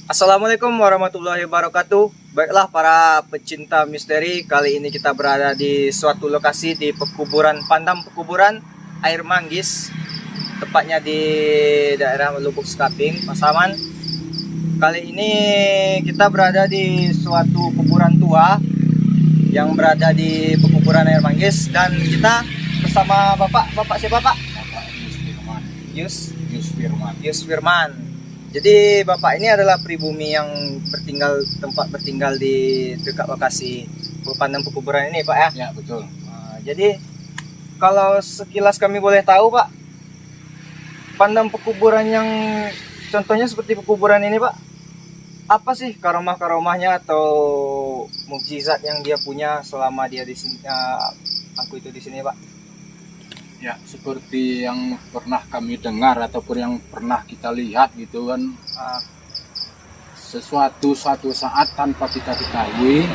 Assalamualaikum warahmatullahi wabarakatuh. Baiklah para pecinta misteri, kali ini kita berada di suatu lokasi di pekuburan Pandam Pekuburan Air Manggis, tepatnya di daerah Lubuk Sekaping, Pasaman. Kali ini kita berada di suatu kuburan tua yang berada di pekuburan Air Manggis, dan kita bersama Bapak siapa Pak? Bapak Yus Firman. Yus Firman. Jadi Bapak ini adalah pribumi yang tempat bertinggal di dekat lokasi Pandam Pekuburan ini, Pak ya? Ya, betul. Jadi kalau sekilas kami boleh tahu, Pak, Pandam Pekuburan yang contohnya seperti pekuburan ini, Pak, apa sih karomah-karomahnya atau mukjizat yang dia punya selama dia di sini, aku itu di sini, Pak? Ya, seperti yang pernah kami dengar ataupun yang pernah kita lihat gitu kan, suatu saat tanpa kita ketahui,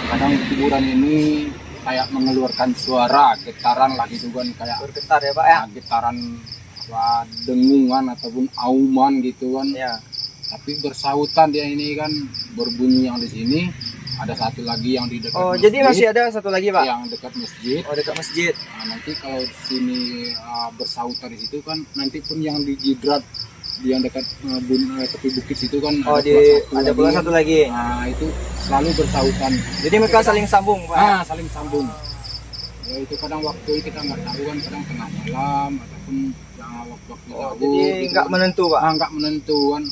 kadang kuburan ini kayak mengeluarkan suara getaran lah gitu kan, kayak Bergetar ya, Pak ya? getaran dengungan ataupun auman gitu kan. Ya. Tapi bersautan dia ini kan, berbunyi yang di sini. Ada satu lagi yang di dekat Oh, masjid. jadi masih ada satu lagi, Pak? Yang dekat masjid. Oh, dekat masjid. Nah, nanti kalau di sini bersautan di situ kan, nanti pun yang di Jidrat yang dekat tepi bukit situ kan, Oh, ada pula satu lagi. Nah, itu selalu bersautan. Jadi mereka saling sambung, Pak. Saling sambung. Ya, itu kadang waktu kita nggak tahu kan, kadang tengah malam ataupun waktu-waktu tahu. Jadi nggak menentu, Pak. Nggak menentu kan.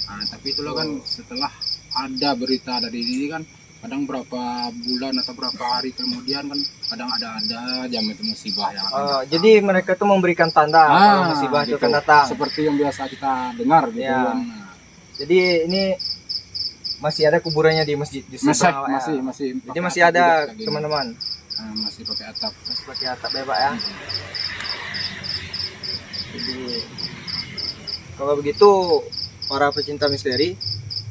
Nah, tapi itulah kan setelah ada berita dari ini kan, kadang berapa bulan atau berapa hari kemudian kan, kadang ada jam itu musibah yang akan datang. Jadi mereka tuh memberikan tanda kalau musibah itu akan datang. Seperti yang biasa kita dengar gitu kan. Jadi ini masih ada kuburannya di masjid di sebelah, Pak, ya? Masih. Jadi masih ada, teman-teman. Masih pakai atap. Masih pakai atap ya, Pak ya. Jadi kalau begitu para pecinta misteri,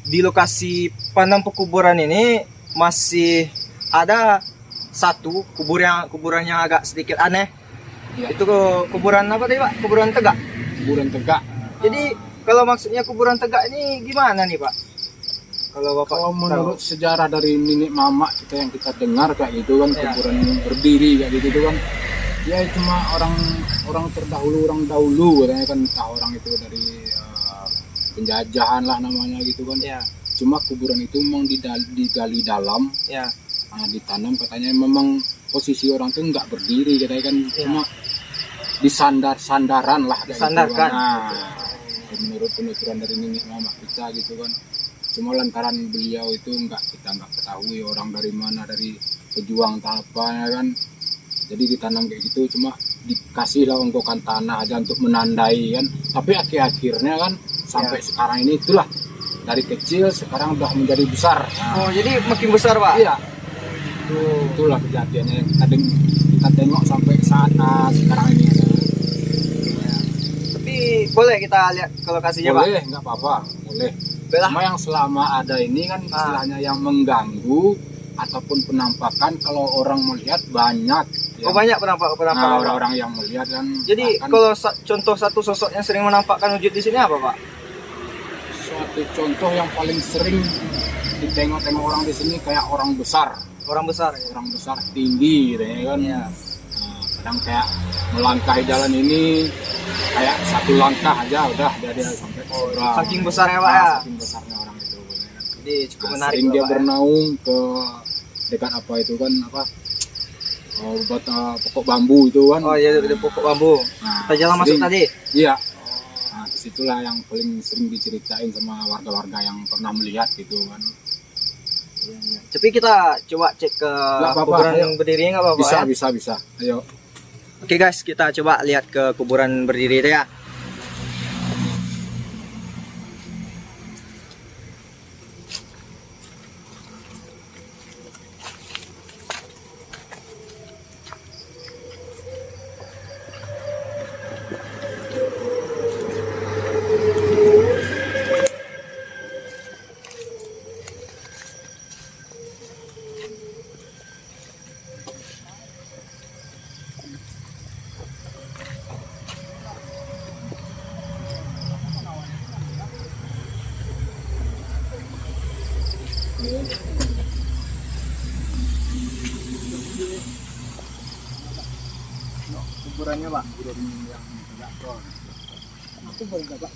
di lokasi Pandam Pekuburan ini masih ada satu kuburan yang agak sedikit aneh. Ya. Itu kuburan apa tadi, Pak? Kuburan Tegak. Kuburan Tegak. Jadi kalau maksudnya kuburan Tegak ini gimana nih, Pak? Kalau Menurut sejarah dari nenek mama kita yang kita dengar kayak gitu kan, kuburan berdiri kayak gitu kan. Ya itu mah orang dahulu katanya kan, entah orang itu dari penjajahan lah namanya gitu kan. Ya. Cuma kuburan itu memang digali dalam, ditanam, katanya memang posisi orang tuh nggak berdiri katanya kan, cuma sandaran lah. Disandarkan. Gitu kan. Menurut penuturan dari nenek mama kita gitu kan. Cuma lantaran beliau itu kita nggak ketahui orang dari mana, dari pejuang apa ya kan. Jadi ditanam kayak gitu, cuma dikasih lah ongkokan tanah aja untuk menandai kan. Tapi akhirnya kan sampai sekarang ini itulah, dari kecil sekarang udah menjadi besar. Oh, jadi makin besar, Pak? Iya. Itulah kejadiannya yang kita tengok sampai saat sekarang ini. Tapi boleh kita lihat ke lokasinya, Pak? Boleh, nggak apa-apa, boleh. Belah. Cuma yang selama ada ini kan istilahnya yang mengganggu ataupun penampakan, kalau orang melihat banyak. Oh, banyak penampakan. Orang-orang yang melihat kan. Jadi kalau contoh satu sosok yang sering menampakkan wujud di sini apa, Pak? Suatu contoh yang paling sering ditengok-tengok orang di sini kayak orang besar. Orang besar, ya? Orang besar tinggi gitu ya kan. Iya. Kadang kayak melangkahi jalan ini kayak satu langkah aja udah dia sampai saking besarnya, Pak ya. Saking besarnya orang itu. Jadi cukup menarik. Sering dia Pak, bernaung ke dekat apa itu kan, buat pokok bambu itu kan. Oh iya, ada pokok bambu. Kita jalan masuk tadi. Iya. Nah, disitulah yang paling sering diceritain sama warga-warga yang pernah melihat gitu kan. Tapi kita coba cek ke kuburan yang berdiri, nggak apa-apa? Bisa. Ayo. Oke guys, kita coba lihat ke kuburan berdiri itu ya. kuburannya, Pak? Kuburan yang tidak tahu. Aku baru dapat.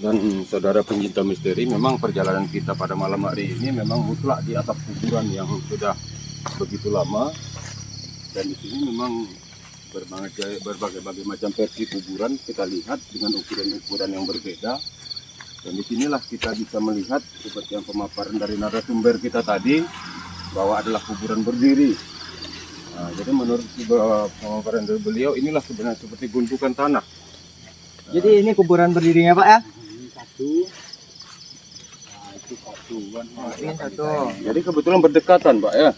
Dan saudara pencinta misteri, memang perjalanan kita pada malam hari ini memang mutlak di atap kuburan yang sudah begitu lama. Dan di sini memang berbagai macam versi kuburan kita lihat dengan ukuran-ukuran yang berbeda. Dan disinilah kita bisa melihat seperti yang pemaparan dari narasumber kita tadi, bahwa adalah kuburan berdiri. Nah, jadi menurut pemaparan dari beliau, inilah sebenarnya seperti gundukan tanah. Jadi ini kuburan berdirinya, Pak, ya? Satu, nah, itu satu kan. Ini satu. Jadi kebetulan berdekatan, Pak, ya.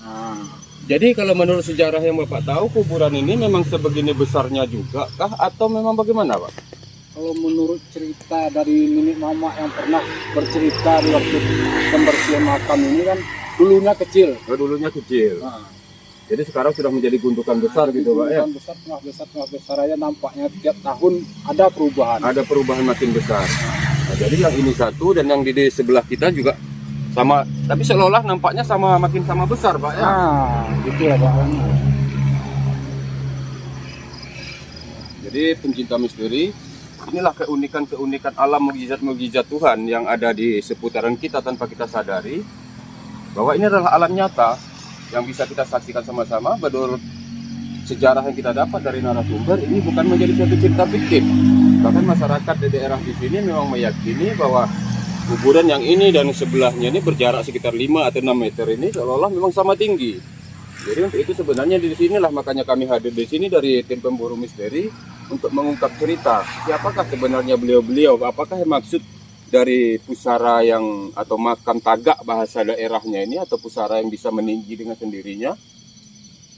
Jadi kalau menurut sejarah yang Bapak tahu, kuburan ini memang sebegini besarnya juga kah, atau memang bagaimana, Pak? Kalau menurut cerita dari nenek mama yang pernah bercerita di waktu pembersihan makam ini kan, dulunya kecil. Oh, dulunya kecil. Nah. Jadi sekarang sudah menjadi gundukan besar gitu, Pak, ya? Besar, tengah besar aja, nampaknya tiap tahun ada perubahan. Ada perubahan makin besar. Nah, jadi yang ini satu dan yang di sebelah kita juga sama, tapi seolah-olah nampaknya makin sama besar, Pak, ya? Itu ya, Pak. Jadi pencinta misteri, inilah keunikan alam, mukjizat Tuhan yang ada di seputaran kita tanpa kita sadari, bahwa ini adalah alam nyata yang bisa kita saksikan sama-sama. Menurut sejarah yang kita dapat dari narasumber, ini bukan menjadi suatu cerita fiktif. Bahkan masyarakat di daerah di sini memang meyakini bahwa kuburan yang ini dan sebelahnya ini berjarak sekitar 5 atau 6 meter ini seolah-olah memang sama tinggi. Jadi untuk itu sebenarnya di sinilah makanya kami hadir di sini dari tim pemburu misteri untuk mengungkap cerita. Siapakah sebenarnya beliau-beliau? Apakah maksud dari pusara yang atau makam tagak bahasa daerahnya ini, atau pusara yang bisa meninggi dengan sendirinya?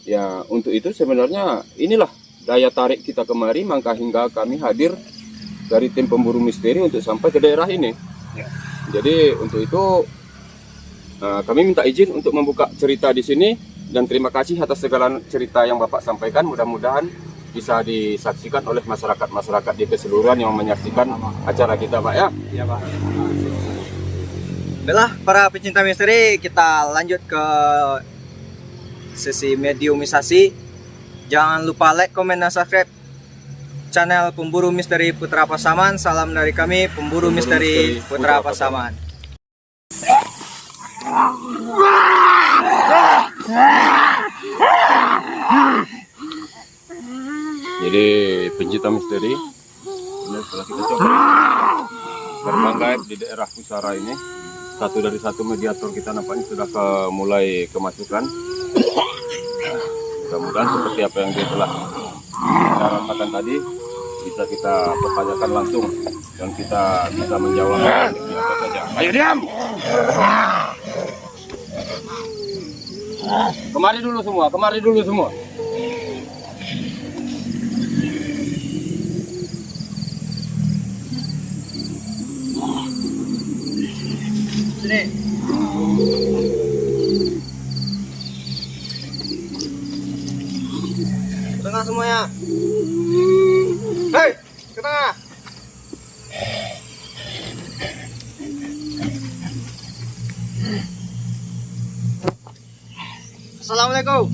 Ya, untuk itu sebenarnya inilah daya tarik kita kemari, maka hingga kami hadir dari tim pemburu misteri untuk sampai ke daerah ini. Ya. Jadi untuk itu kami minta izin untuk membuka cerita di sini, dan terima kasih atas segala cerita yang Bapak sampaikan. Mudah-mudahan bisa disaksikan oleh masyarakat di keseluruhan yang menyaksikan acara kita, Pak, ya. Iya, Pak. Baiklah, para pecinta misteri, kita lanjut ke sesi mediumisasi. Jangan lupa like, komen, dan subscribe channel Pemburu Misteri Putra Pasaman. Salam dari kami, Pemburu Misteri Putra Pasaman. Jadi pencinta misteri, ini setelah kita coba terbang gaib di daerah pusara ini, satu dari satu mediator kita nampaknya sudah mulai kemasukan. Mudah-mudahan seperti apa yang dia telah kita rasakan tadi bisa kita pertanyakan langsung dan kita bisa menjawab apa saja. Ayo diam! Kemari dulu semua. Sini. Tengah semuanya. Hei, ke tengah. Assalamualaikum.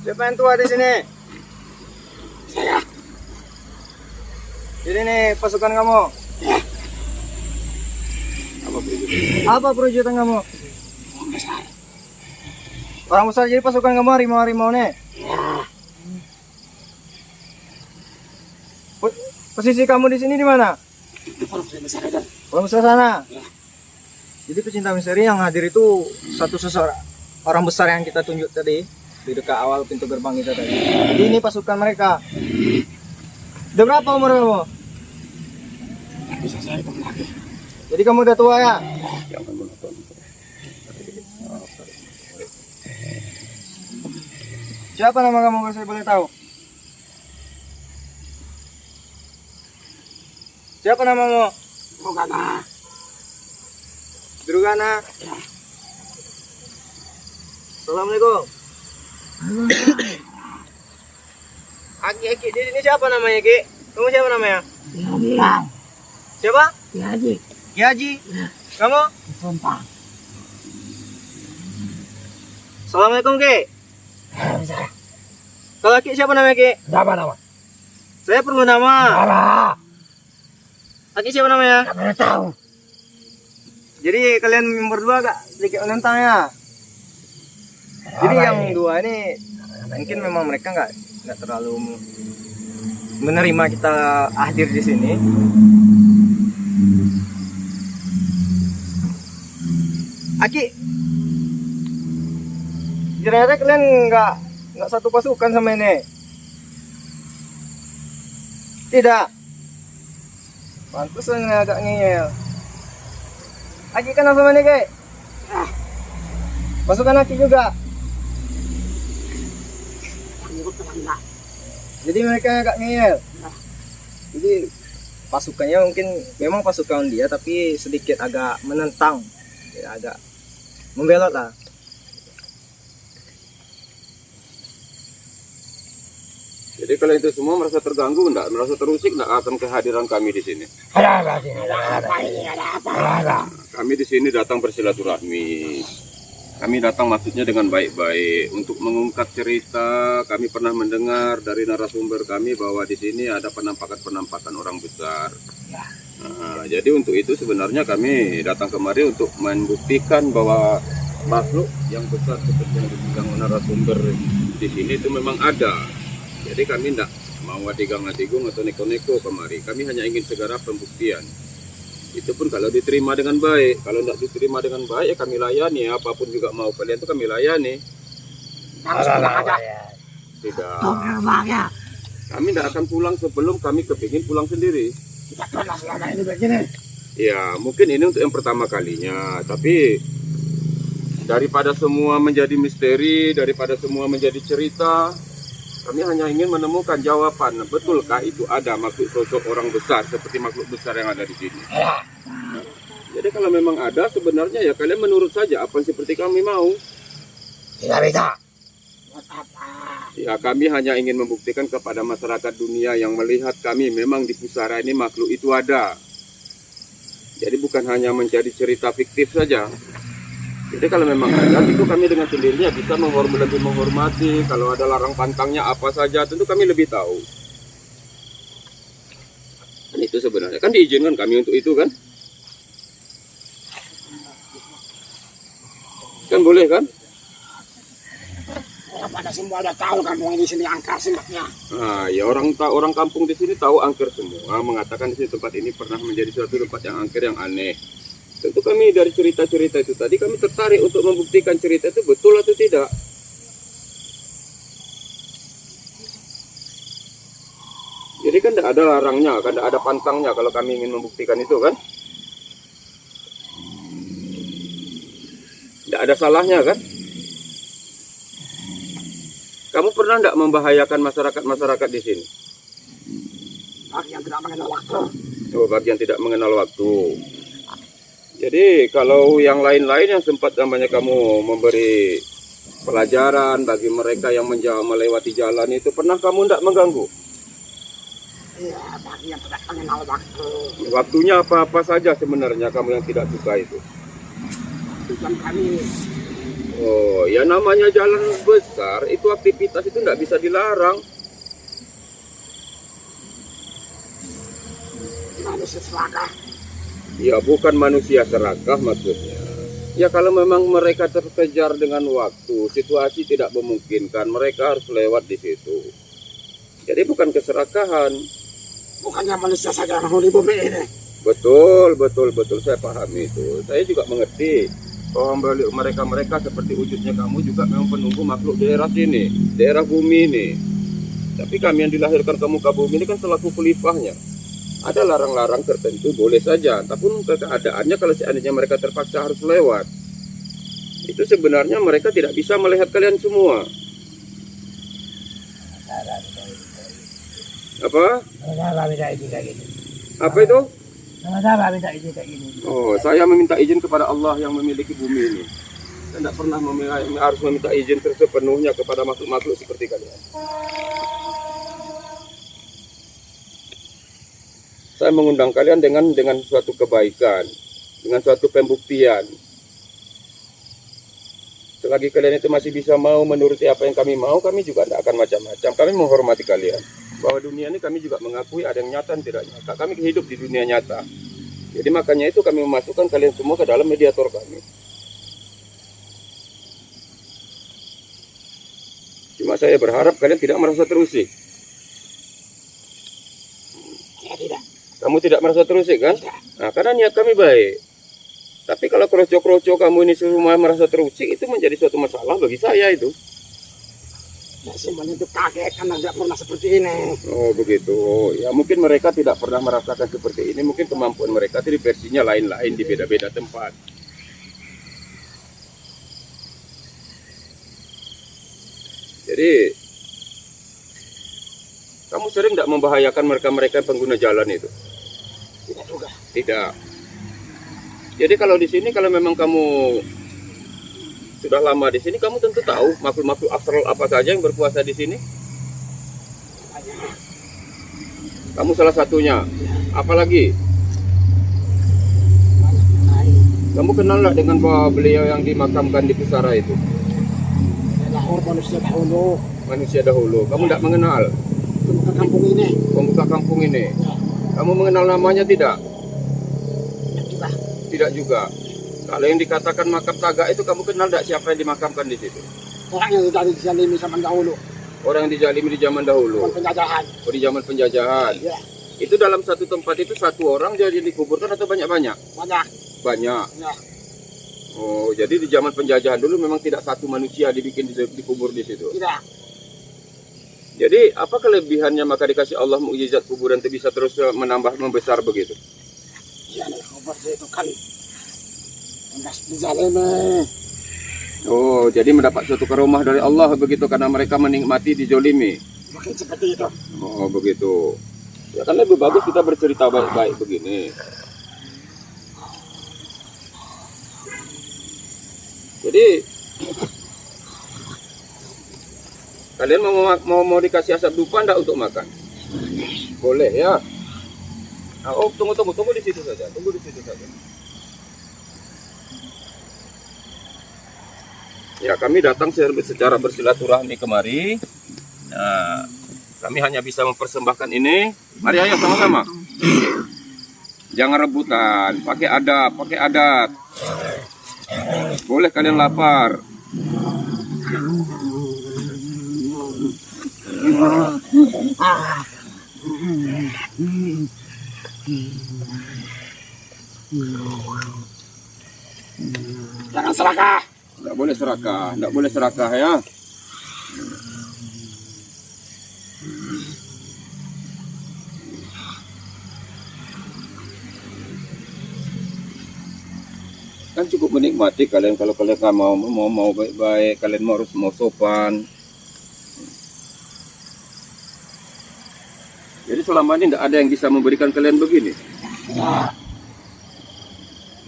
Siapa yang tua di sini? Saya. Jadi nih pasukan kamu. Apa perwujudan kamu? Orang besar, jadi pasukan kamu harimau-harimau nih. Posisi kamu di sini di mana? Orang besar sana. Jadi pecinta misteri yang hadir itu seseorang orang besar yang kita tunjuk tadi di dekat awal pintu gerbang kita tadi. Jadi ini pasukan mereka. Udah berapa umur kamu? Bisa saya lagi. Jadi kamu udah tua ya? Siapa nama kamu kalau saya boleh tahu? Siapa namamu? Durugana. Assalamualaikum. Aki, ini siapa namanya, Ki? Kamu siapa namanya? Siapa? Ki Haji. Kamu? Assalamualaikum, Ki. Kalau Ki siapa namanya, Ki? Nama. Saya perlu nama. Aki siapa namanya? Mana tahu. Jadi kalian berdua agak sedikit menentang ya. Jadi yang dua ini mungkin memang mereka nggak terlalu menerima kita hadir di sini. Aki, ternyata kalian nggak satu pasukan sama ini. Tidak. Pantas agak ngeyel. Aki kenal sama ini, Kek? Pasukan Aki juga. Jadi mereka agak ngeyel. Jadi pasukannya mungkin memang pasukan dia, tapi sedikit agak menentang, ya, agak membelot lah. Jadi kalau itu semua merasa terganggu enggak, merasa terusik enggak akan kehadiran kami di sini. Ada apa? Kami di sini datang bersilaturahmi. Kami datang maksudnya dengan baik-baik untuk mengungkap cerita. Kami pernah mendengar dari narasumber kami bahwa di sini ada penampakan-penampakan orang besar. Nah, jadi untuk itu sebenarnya kami datang kemari untuk membuktikan bahwa makhluk yang besar seperti yang dibilang narasumber di sini itu memang ada. Jadi kami tidak mau adigang-adigung atau neko-neko kemari. Kami hanya ingin segera pembuktian. Itu pun kalau diterima dengan baik. Kalau tidak diterima dengan baik, ya kami layani. Apapun juga mau kalian itu kami layani. Tidak. Kami tidak akan pulang sebelum kami kepingin pulang sendiri. Ya, mungkin ini untuk yang pertama kalinya. Tapi daripada semua menjadi misteri, daripada semua menjadi cerita, kami hanya ingin menemukan jawaban. Betulkah itu ada makhluk sosok orang besar seperti makhluk besar yang ada di sini? Jadi kalau memang ada, sebenarnya ya kalian menurut saja apa yang seperti kami mau. Tidak bisa. Ya, kami hanya ingin membuktikan kepada masyarakat dunia yang melihat kami memang di pusara ini makhluk itu ada. Jadi bukan hanya menjadi cerita fiktif saja. Jadi kalau memang ada, itu kami dengan sendirinya bisa lebih menghormati. Kalau ada larang pantangnya apa saja, tentu kami lebih tahu. Dan itu sebenarnya kan diizinkan kami untuk itu kan? Kan boleh kan? Pada semua ada tahu kampung di sini angker sembahnya. Nah, ya orang kampung di sini tahu angker semua, mengatakan di sini tempat ini pernah menjadi suatu tempat yang angker yang aneh. Tentu kami dari cerita-cerita itu tadi kami tertarik untuk membuktikan cerita itu betul atau tidak. Jadi kan tidak ada larangnya, kan tidak ada pantangnya kalau kami ingin membuktikan itu kan. Tidak ada salahnya kan. Kamu pernah tidak membahayakan masyarakat di sini? Bagi yang tidak mengenal waktu. Oh, bagi yang tidak mengenal waktu. Jadi kalau yang lain-lain yang sempat namanya kamu memberi pelajaran bagi mereka yang melewati jalan itu, pernah kamu tidak mengganggu? Iya, bagi yang tidak mengenal waktu. Waktunya apa-apa saja sebenarnya kamu yang tidak suka itu? Tujuan kami. Oh, ya namanya jalan besar, itu aktivitas itu tidak bisa dilarang. Manusia serakah. Ya bukan manusia serakah maksudnya. Ya kalau memang mereka terkejar dengan waktu, situasi tidak memungkinkan, mereka harus lewat di situ. Jadi bukan keserakahan. Bukannya manusia saja yang mau di bumi ini. Betul, saya paham itu. Saya juga mengerti bahwa mereka seperti wujudnya kamu juga memang penunggu makhluk daerah sini, daerah bumi ini. Tapi kami yang dilahirkan ke muka bumi ini kan selaku khalifahnya. Ada larang-larang tertentu boleh saja, tapi keadaannya kalau seandainya mereka terpaksa harus lewat, itu sebenarnya mereka tidak bisa melihat kalian semua. Apa? Apa itu? Sama-sama minta izin kayak gini. Oh, saya meminta izin kepada Allah yang memiliki bumi ini. Saya tidak pernah harus meminta izin sepenuhnya kepada makhluk-makhluk seperti kalian. Saya mengundang kalian dengan suatu kebaikan, dengan suatu pembuktian. Selagi kalian itu masih bisa mau menuruti apa yang kami mau, kami juga tidak akan macam-macam. Kami menghormati kalian. Bahwa dunia ini kami juga mengakui ada yang nyata dan tidak nyata. Kami hidup di dunia nyata. Jadi makanya itu kami memasukkan kalian semua ke dalam mediator kami. Cuma saya berharap kalian tidak merasa terusik. Saya tidak. Kamu tidak merasa terusik kan? Nah, karena niat kami baik. Tapi kalau kroco-kroco kamu ini semua merasa terusik, itu menjadi suatu masalah bagi saya itu. Ya semuanya itu kaget karena tidak pernah seperti ini. Oh begitu. Oh, ya mungkin mereka tidak pernah merasakan seperti ini. Mungkin kemampuan mereka itu versinya lain-lain di beda-beda tempat. Jadi kamu sering tidak membahayakan mereka-mereka pengguna jalan itu? Tidak juga. Tidak. Jadi kalau di sini kalau memang kamu sudah lama di sini, kamu tentu tahu makhluk-makhluk astral apa saja yang berkuasa di sini. Kamu salah satunya. Apalagi? Kamu kenal nggak dengan bahwa beliau yang dimakamkan di pusara itu? Lahir manusia dahulu. Manusia dahulu. Kamu tidak mengenal Pembuka kampung ini. pembuka kampung ini. Ya. Kamu mengenal namanya tidak? Tidak juga. Tidak juga. Kalau yang dikatakan makam Tagak itu kamu kenal tidak siapa yang dimakamkan di situ? Orang yang tidak dizalimi zaman dahulu. Orang yang dizalimi di zaman dahulu. Zaman penjajahan. Oh, di zaman penjajahan. Ya. Itu dalam satu tempat itu satu orang jadi dikuburkan atau banyak-banyak? Banyak. Banyak. Ya. Oh, jadi di zaman penjajahan dulu memang tidak satu manusia dikubur di situ. Tidak. Jadi apa kelebihannya maka dikasih Allah mukjizat kuburan itu bisa terus menambah membesar begitu? Ya, kubur itu kan. Enggak dizalimi. Oh, jadi mendapat suatu karomah dari Allah begitu karena mereka menikmati dijolimi. Mungkin seperti itu. Oh, begitu. Ya kan lebih bagus kita bercerita baik-baik begini. Jadi kalian mau dikasih asap dupa enggak untuk makan? Boleh ya. Nah, oh, tunggu di situ saja. Tunggu di situ saja. Ya, kami datang secara bersilaturahmi kemari. Nah, kami hanya bisa mempersembahkan ini. Mari ayo sama-sama. Jangan rebutan, pakai adat. Boleh kalian lapar. Jangan serakah. Tidak boleh serakah ya. Kan cukup menikmati kalian kalau kalian nggak mau baik-baik, kalian harus mau sopan. Jadi selama ini tidak ada yang bisa memberikan kalian begini.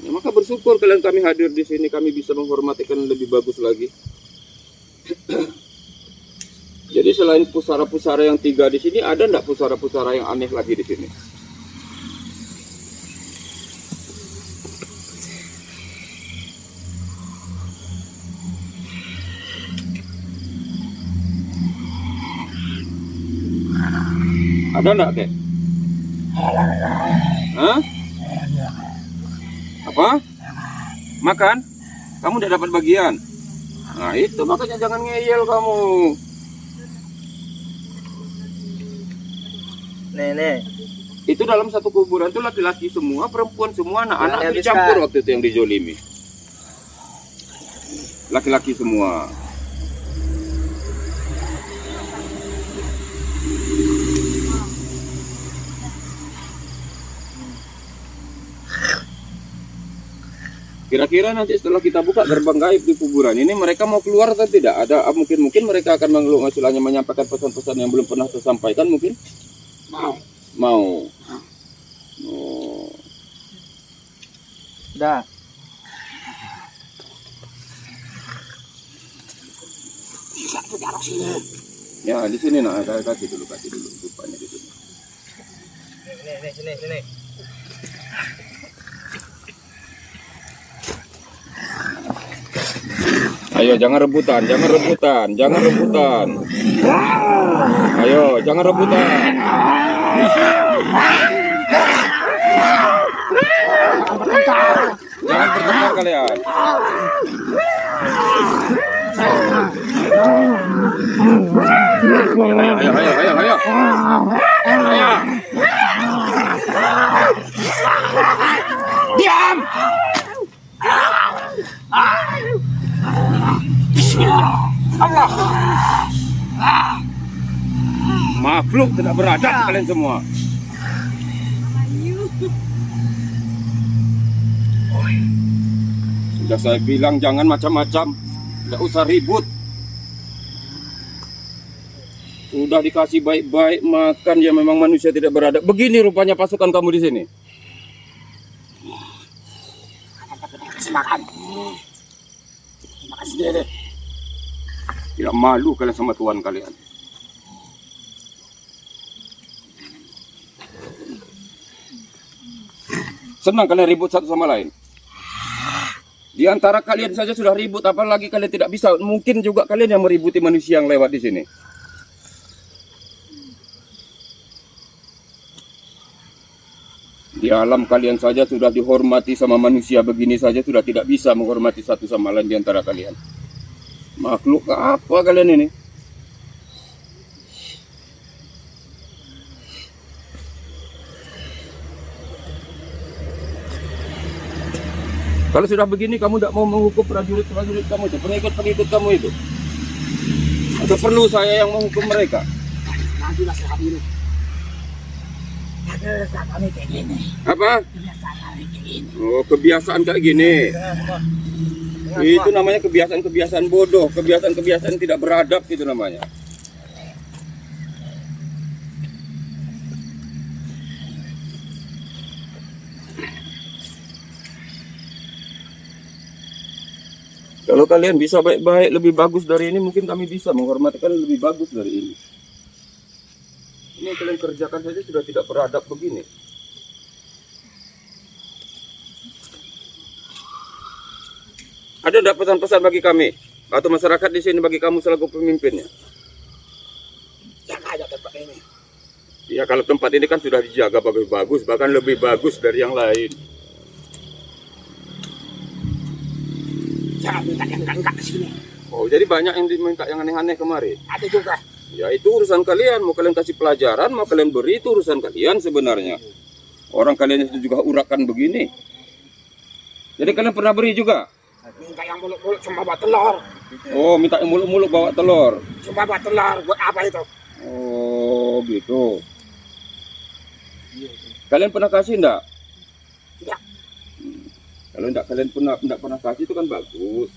Ya, maka bersyukur kalian kami hadir di sini, kami bisa menghormati kalian lebih bagus lagi. Jadi selain pusara-pusara yang 3 di sini, ada enggak pusara-pusara yang aneh lagi di sini? Ada enggak, Kek? Hah? Apa? Makan? Kamu tidak dapat bagian? Nah itu makanya jangan ngeyel kamu. Nih. Itu dalam satu kuburan itu laki-laki semua, perempuan semua, anak-anak Ya, itu dicampur waktu itu yang dijolimi. Laki-laki semua. Kira-kira nanti setelah kita buka gerbang gaib di kuburan ini, mereka mau keluar atau tidak? Ada mungkin mereka akan mengeluarkan menyampaikan pesan-pesan yang belum pernah tersampaikan mungkin? Mau. Mau. Oh. Udah. Bisa tuh di arah sini. Ya di sini nak, kasih dulu rupanya di sini. Sini. Ayo jangan rebutan. Ayo jangan rebutan. Jangan bertengkar kalian. Ayo. Diam. Allah. Makhluk tidak beradab kalian semua. Sudah saya bilang jangan macam-macam, tidak usah ribut. Sudah dikasih baik-baik makan, ya memang manusia tidak beradab. Begini rupanya pasukan kamu di sini. Kasih makan. Makan sendiri. Tidak malu kalian sama Tuhan kalian. Senang kalian ribut satu sama lain. Di antara kalian saja sudah ribut, apalagi kalian tidak bisa. Mungkin juga kalian yang meributi manusia yang lewat di sini. Di alam kalian saja sudah dihormati sama manusia, begini saja sudah tidak bisa menghormati satu sama lain di antara kalian. Makhluk apa kalian ini? Kalau sudah begini kamu tidak mau menghukum prajurit-prajurit kamu itu, pengikut-pengikut kamu itu. Atau perlu saya yang menghukum mereka? Nanti nasihat ini. Kebiasaan kami kayak gini. Apa? Kebiasaan kami kayak gini. Oh, kebiasaan kayak gini. Itu namanya kebiasaan-kebiasaan bodoh, kebiasaan-kebiasaan tidak beradab itu namanya. Kalau kalian bisa baik-baik lebih bagus dari ini, mungkin kami bisa menghormati kalian lebih bagus dari ini. Ini yang kalian kerjakan saja sudah tidak beradab begini. Ada tidak pesan-pesan bagi kami atau masyarakat di sini bagi kamu selaku pemimpinnya? Jaga aja tempat ini. Ya kalau tempat ini kan sudah dijaga bagus-bagus, bahkan lebih bagus dari yang lain. Jangan minta yang enggak ke sini. Oh, jadi banyak yang diminta yang aneh-aneh kemarin. Ada juga. Ya itu urusan kalian, mau kalian kasih pelajaran, mau kalian beri, itu urusan kalian sebenarnya. Orang kalian itu juga urakan begini. Jadi kalian pernah beri juga? Minta yang muluk-muluk cuma buat telur. Oh, minta yang muluk-muluk bawa telur. Cuma buat telur, buat apa itu? Oh, gitu. Kalian pernah kasih enggak? Tidak. Kalau enggak kalian pernah kasih itu kan bagus.